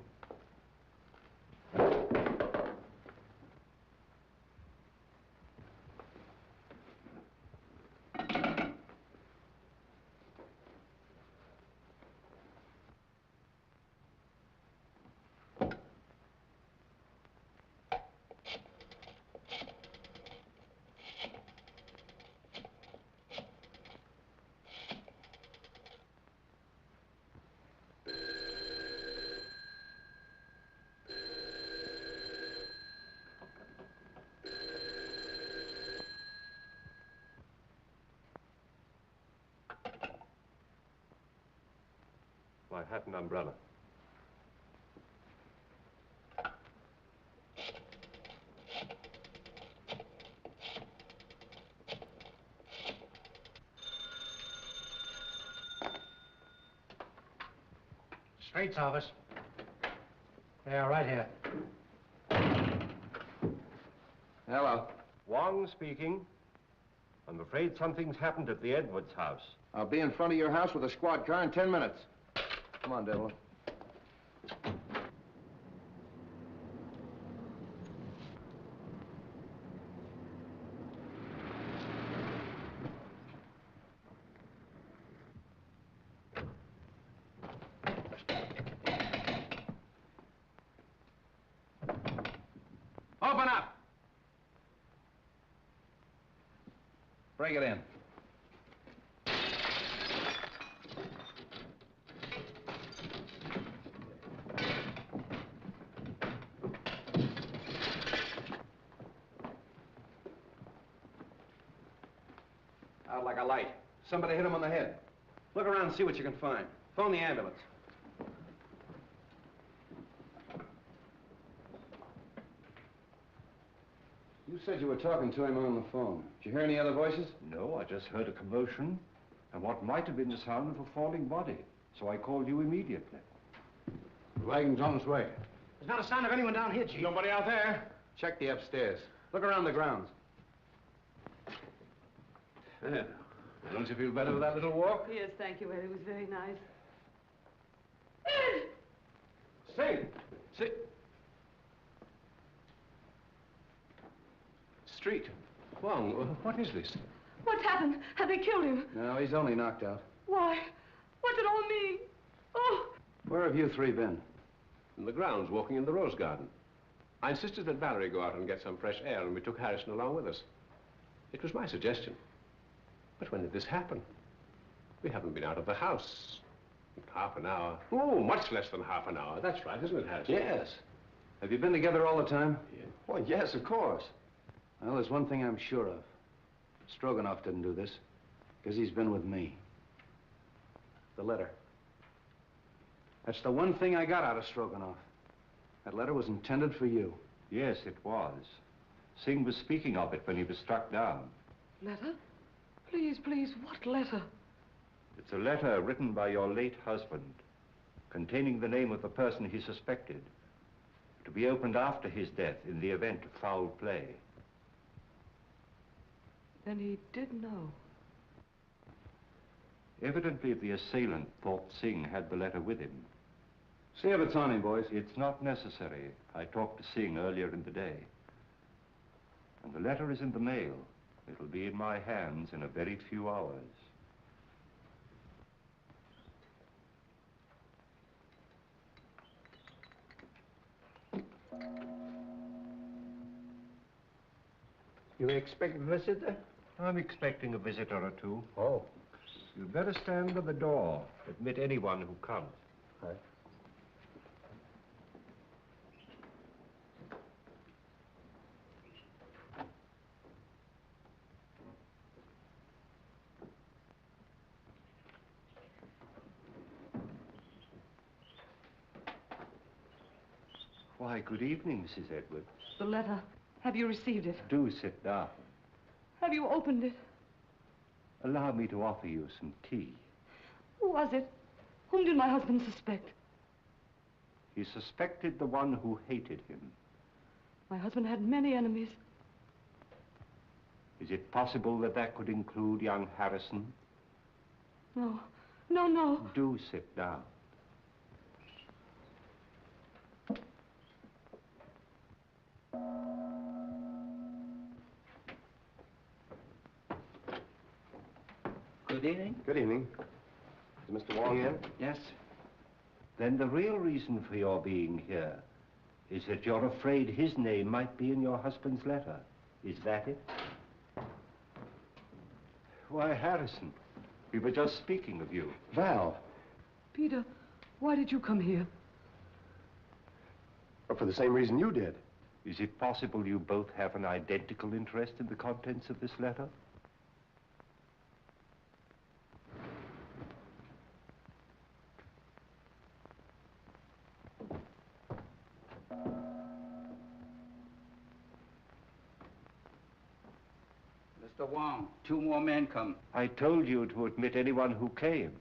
My hat and umbrella.
Straight's office. Yeah, right here.
Hello.
Wong speaking. I'm afraid something's happened at the Edwards house.
I'll be in front of your house with a squad car in 10 minutes. Come on, Devlin.
Open up! Bring it in. Out like a light. Somebody hit him on the head. Look around and see what you can find. Phone the ambulance.
You said you were talking to him on the phone. Did you hear any other voices?
No, I just heard a commotion and what might have been the sound of a falling body. So I called you immediately.
The wagon's on its way.
There's not a sign of anyone down here, Chief.
Nobody out there? Check the upstairs. Look around the grounds.
Yeah. Don't you feel better with that little walk?
Yes, thank you, Ed. It was very nice.
Sing! Sing! Street. Wong, what is this?
What's happened? Have they killed him?
No, he's only knocked out.
Why? What's it all mean? Oh!
Where have you three been?
In the grounds, walking in the rose garden. I insisted that Valerie go out and get some fresh air, and we took Harrison along with us. It was my suggestion. But when did this happen? We haven't been out of the house in half an hour. Oh, much less than half an hour. That's right, isn't it, Harrison?
Yes. Have you been together all the time?
Yeah.
Well, yes, of course. Well, there's one thing I'm sure of. Stroganoff didn't do this, because he's been with me. The letter. That's the one thing I got out of Stroganoff. That letter was intended for you.
Yes, it was. Singh was speaking of it when he was struck down.
Letter? Please, please, what letter?
It's a letter written by your late husband, containing the name of the person he suspected, to be opened after his death in the event of foul play.
Then he did know.
Evidently, the assailant thought Singh had the letter with him.
See if it's on him, boys.
It's not necessary. I talked to Singh earlier in the day. And the letter is in the mail. It'll be in my hands in a very few hours.
You expect a visitor?
I'm expecting a visitor or two.
Oh.
You'd better stand by the door. Admit anyone who comes.
Right.
Why, good evening, Mrs. Edwards.
The letter. Have you received it?
Do sit down.
Have you opened it?
Allow me to offer you some tea.
Who was it? Whom did my husband suspect?
He suspected the one who hated him.
My husband had many enemies.
Is it possible that that could include young Harrison?
No. No, no.
Do sit down.
Good evening.
Good evening. Is Mr. Wong in?
Yes.
Then the real reason for your being here is that you're afraid his name might be in your husband's letter. Is that it? Why, Harrison, we were just speaking of you.
Val.
Peter, why did you come here?
Well, for the same reason you did.
Is it possible you both have an identical interest in the contents of this letter?
Mr. Wong, 2 more men come.
I told you to admit anyone who came.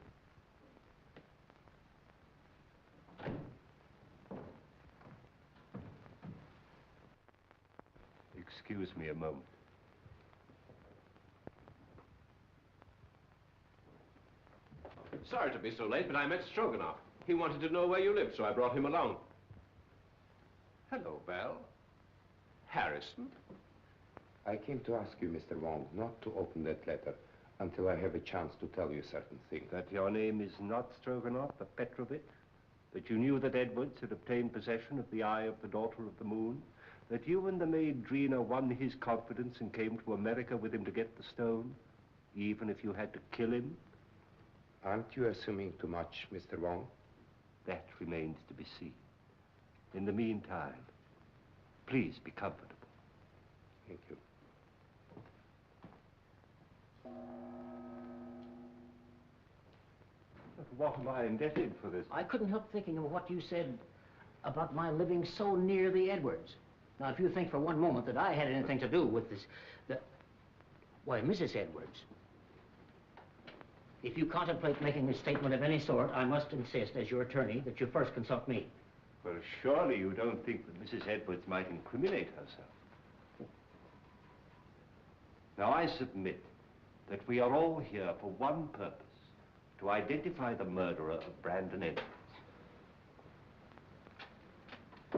Excuse me a moment.
Sorry to be so late, but I met Stroganoff. He wanted to know where you lived, so I brought him along. Hello, Val. Harrison?
I came to ask you, Mr. Wong, not to open that letter until I have a chance to tell you certain things.
That your name is not Stroganoff, but Petrovich? That you knew that Edwards had obtained possession of the Eye of the Daughter of the Moon? That you and the maid Drina won his confidence and came to America with him to get the stone, even if you had to kill him?
Aren't you assuming too much, Mr. Wong?
That remains to be seen. In the meantime, please be comfortable.
Thank you.
What am I indebted for this?
I couldn't help thinking of what you said about my living so near the Edwards. Now, if you think for one moment that I had anything to do with this, why, Mrs. Edwards, if you contemplate making a statement of any sort, I must insist, as your attorney, that you first consult me.
Well, surely you don't think that Mrs. Edwards might incriminate herself. Now, I submit that we are all here for one purpose, to identify the murderer of Brandon Edwards.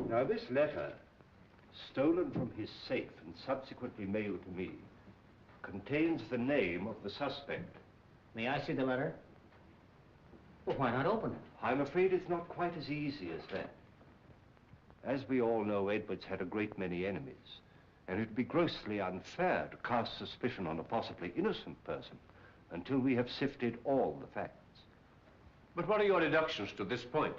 Now, this letter, stolen from his safe and subsequently mailed to me, contains the name of the suspect.
May I see the letter? Well, why not open it?
I'm afraid it's not quite as easy as that. As we all know, Edwards had a great many enemies, and it'd be grossly unfair to cast suspicion on a possibly innocent person until we have sifted all the facts.
But what are your deductions to this point?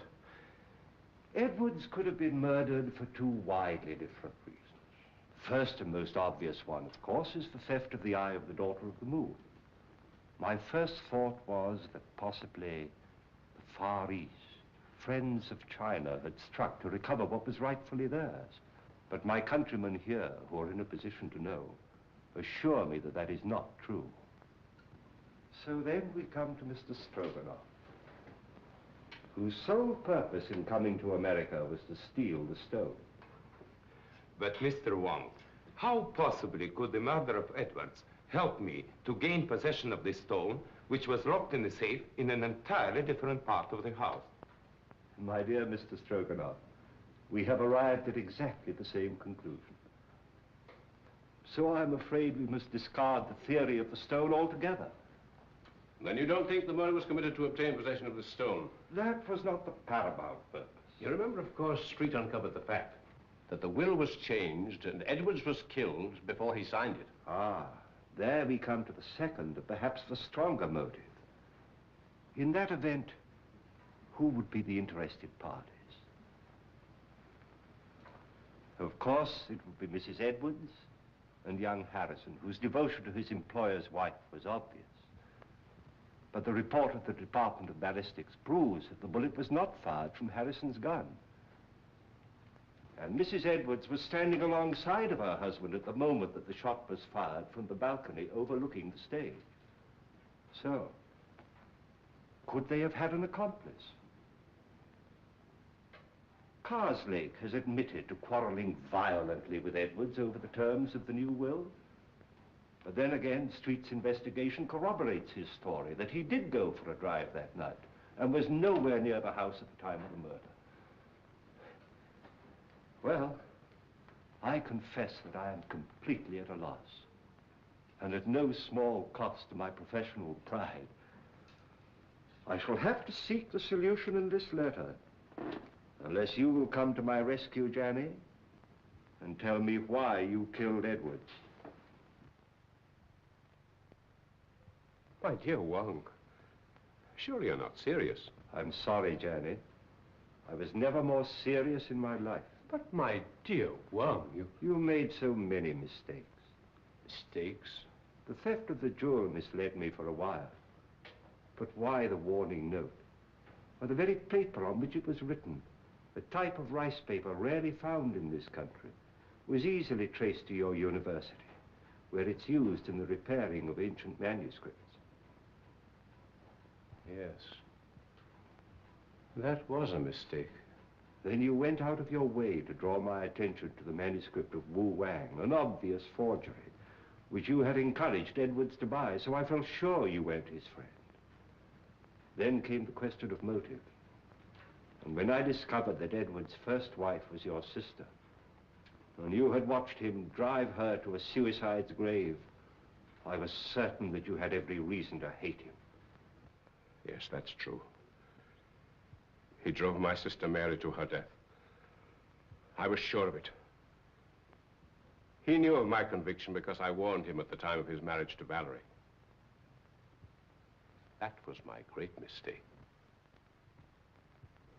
Edwards could have been murdered for 2 widely different reasons. First and most obvious one, of course, is the theft of the Eye of the Daughter of the Moon. My first thought was that possibly the Far East, friends of China, had struck to recover what was rightfully theirs. But my countrymen here, who are in a position to know, assure me that that is not true. So then we come to Mr. Stroganoff, whose sole purpose in coming to America was to steal the stone.
But, Mr. Wong, how possibly could the murder of Edwards help me to gain possession of this stone, which was locked in the safe in an entirely different part of the house?
My dear Mr. Stroganoff, we have arrived at exactly the same conclusion. So I'm afraid we must discard the theory of the stone altogether.
Then you don't think the murder was committed to obtain possession of the stone?
That was not the paramount purpose.
You remember, of course, Street uncovered the fact that the will was changed and Edwards was killed before he signed it.
Ah, there we come to the second, perhaps the stronger motive. In that event, who would be the interested parties? Of course, it would be Mrs. Edwards and young Harrison, whose devotion to his employer's wife was obvious. But the report of the Department of Ballistics proves that the bullet was not fired from Harrison's gun. And Mrs. Edwards was standing alongside of her husband at the moment that the shot was fired from the balcony overlooking the stage. So, could they have had an accomplice? Carslake has admitted to quarreling violently with Edwards over the terms of the new will. But then again, Street's investigation corroborates his story that he did go for a drive that night and was nowhere near the house at the time of the murder. Well, I confess that I am completely at a loss, and at no small cost to my professional pride. I shall have to seek the solution in this letter, unless you will come to my rescue, Janny, and tell me why you killed Edwards.
My dear Wong, surely you're not serious.
I'm sorry, Janny. I was never more serious in my life.
But my dear Wong,
You made so many mistakes.
Mistakes?
The theft of the jewel misled me for a while. But why the warning note? Or the very paper on which it was written, a type of rice paper rarely found in this country, was easily traced to your university, where it's used in the repairing of ancient manuscripts.
Yes. That was a mistake.
Then you went out of your way to draw my attention to the manuscript of Wu Wang, an obvious forgery, which you had encouraged Edwards to buy, so I felt sure you weren't his friend. Then came the question of motive. And when I discovered that Edwards' first wife was your sister, and you had watched him drive her to a suicide's grave, I was certain that you had every reason to hate him.
Yes, that's true. He drove my sister Mary to her death. I was sure of it. He knew of my conviction because I warned him at the time of his marriage to Valerie. That was my great mistake.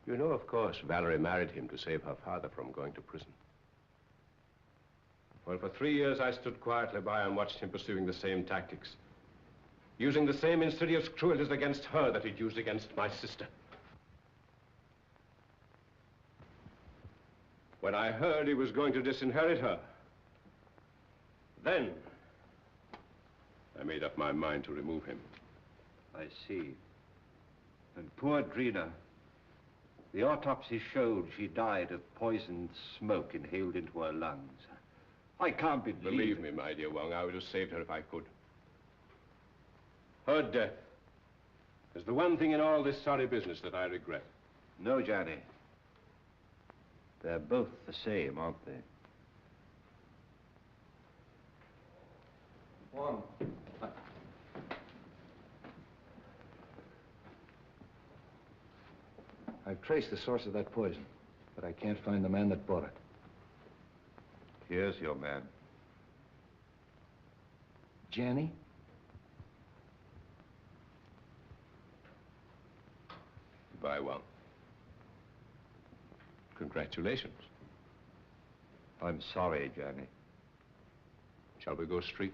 You know, of course, Valerie married him to save her father from going to prison. Well, for 3 years, I stood quietly by and watched him pursuing the same tactics, using the same insidious cruelties against her that he'd used against my sister. When I heard he was going to disinherit her, then I made up my mind to remove him.
I see. And poor Drina, the autopsy showed she died of poisoned smoke inhaled into her lungs. I can't
Believe me, my dear Wong, I would have saved her if I could. Her death is the one thing in all this sorry business that I regret.
No, Johnny. They're both the same, aren't they?
Wong. I've traced the source of that poison, but I can't find the man that bought it.
Here's your man.
Janny?
Goodbye, Wong. Congratulations.
I'm sorry, Johnny.
Shall we go street?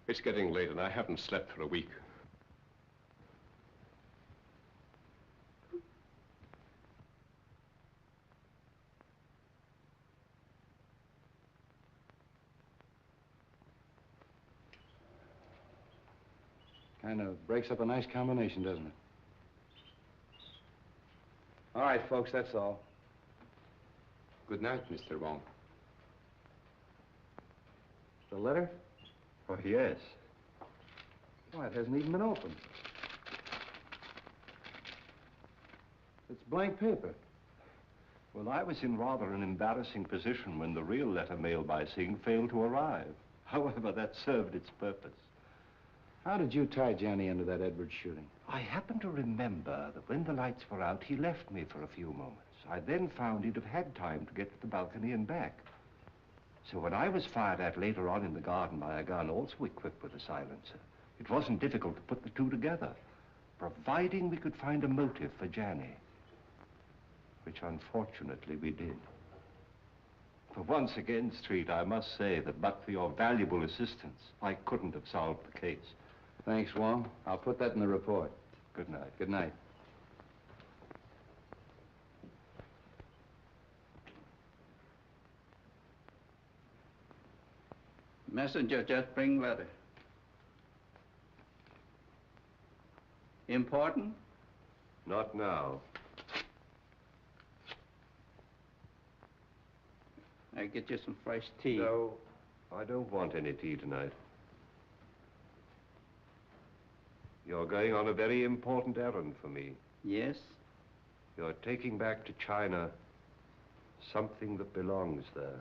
It's getting late and I haven't slept for a week.
Kind of breaks up a nice combination, doesn't it? All right, folks, that's all.
Good night, Mr. Wong.
The letter?
Oh, yes.
Why, it hasn't even been opened. It's blank paper.
Well, I was in rather an embarrassing position when the real letter mailed by Singh failed to arrive. However, that served its purpose.
How did you tie Johnny into that Edwards shooting?
I happen to remember that when the lights were out, he left me for a few moments. I then found he'd have had time to get to the balcony and back. So when I was fired at later on in the garden by a gun, also equipped with a silencer, it wasn't difficult to put the two together, providing we could find a motive for Johnny, which unfortunately we did. For once again, Street, I must say that but for your valuable assistance, I couldn't have solved the case.
Thanks, Wong. I'll put that in the report.
Good night.
Good night.
Messenger just bring letter. Important?
Not now.
I get you some fresh tea.
No, I don't want any tea tonight. You're going on a very important errand for me.
Yes?
You're taking back to China something that belongs there.